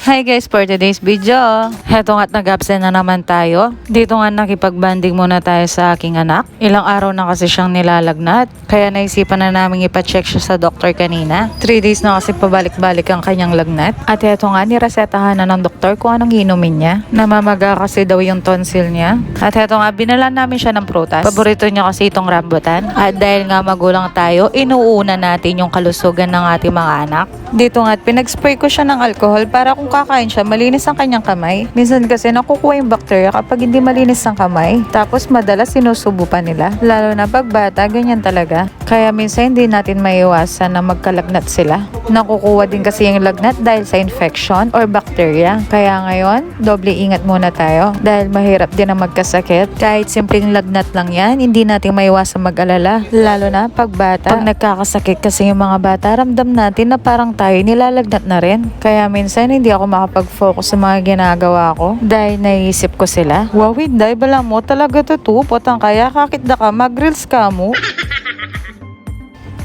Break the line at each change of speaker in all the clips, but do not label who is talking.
Hi guys, for today's video, heto nga't nag-absent na naman tayo. Dito nga nakipag-banding muna tayo sa aking anak. Ilang araw na kasi siyang nilalagnat, kaya naisipan na namin ipacheck siya sa doktor kanina. 3 days na kasi pabalik-balik ang kanyang lagnat. At heto nga, niresetahan na ng doktor kung anong inumin niya. Namamaga kasi daw yung tonsil niya. At heto nga, binalan namin siya ng prutas. Paborito niya kasi itong rambutan. At dahil nga magulang tayo, inuuna natin yung kalusugan ng ating mga anak. Dito nga, pinag-spray ko siya ng alcohol para kung kakain siya, malinis ang kanyang kamay. Minsan kasi nakukuha yung bacteria kapag hindi malinis ang kamay. Tapos madalas sinusubo pa nila. Lalo na pag bata, ganyan talaga. Kaya minsan hindi natin maiwasan na magkalagnat sila. Nakukuha din kasi yung lagnat dahil sa infection or bacteria. Kaya ngayon, doble ingat muna tayo. Dahil mahirap din ang magkasakit. Kahit simpleng lagnat lang yan, hindi natin maiwasan mag-alala. Lalo na pag bata. Pag nagkakasakit kasi yung mga bata, ramdam natin na parang tayo nilalagnat na rin. Kaya minsan hindi ako makapag-focus sa mga ginagawa ko dahil naiisip ko sila. Wow, hindi, bala mo talaga tutupot ang kaya kakit na ka, mag-reels ka mo.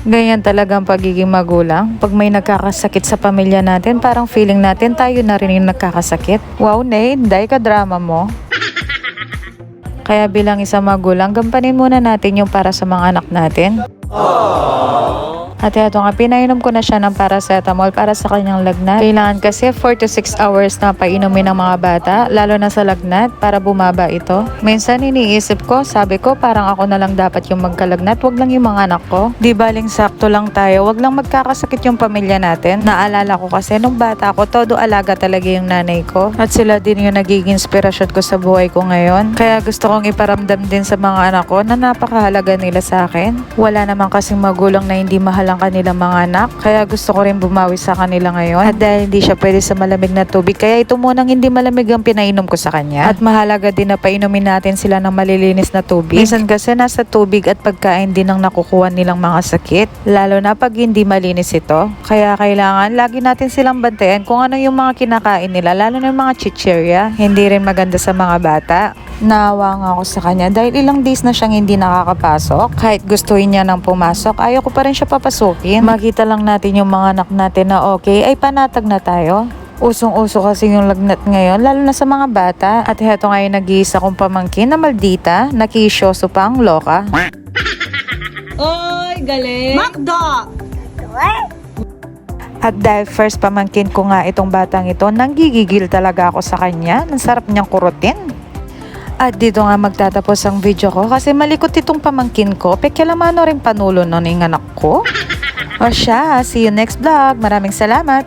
Ganyan talaga ang pagiging magulang. Pag may nagkakasakit sa pamilya natin, parang feeling natin tayo na rin yung nagkakasakit. Wow, Nay, hindi ka drama mo. Kaya bilang isang magulang, gampanin muna natin yung para sa mga anak natin. At ito nga, pinainom ko na siya ng paracetamol para sa kanyang lagnat. Kailangan kasi 4 to 6 hours na painumin ng mga bata, lalo na sa lagnat, para bumaba ito. Minsan iniisip ko, sabi ko parang ako na lang dapat yung magkalagnat, wag lang yung mga anak ko. Di baling sakto lang tayo, wag lang magkakasakit yung pamilya natin. Naalala ko kasi nung bata ko, todo alaga talaga yung nanay ko. At sila din yung nagiging inspirasyon ko sa buhay ko ngayon. Kaya gusto kong iparamdam din sa mga anak ko na napakahalaga nila sa akin. Wala naman kasing magulang na hindi mahal ang kanilang mga anak, kaya gusto ko rin bumawi sa kanila ngayon. At dahil hindi siya pwede sa malamig na tubig, kaya ito munang hindi malamig ang pinainom ko sa kanya. At mahalaga din na painumin natin sila ng malilinis na tubig. Minsan kasi nasa tubig at pagkain din ang nakukuha nilang mga sakit, lalo na pag hindi malinis ito. Kaya kailangan lagi natin silang bantayan kung ano yung mga kinakain nila, lalo na yung mga chichirya. Hindi rin maganda sa mga bata. Naawa nga ako sa kanya dahil ilang days na siyang hindi nakakapasok. Kahit gustuhin niya nang pumasok, ayaw ko pa rin siya papasukin. Makita lang natin yung mga anak natin na okay, ay panatag na tayo. Usong-uso kasi yung lagnat ngayon, lalo na sa mga bata. At heto nga yung nag-iisa kong pamangkin na maldita, nakisyoso pa ang loka.
Oy, galing! Makdo!
At dahil first pamangkin ko nga itong batang ito, nanggigigil talaga ako sa kanya. Ang sarap niyang kurutin. At dito nga magtatapos ang video ko kasi malikot itong pamangkin ko. Pekelamano rin panulo nun yung anak ko. O siya, see you next vlog. Maraming salamat.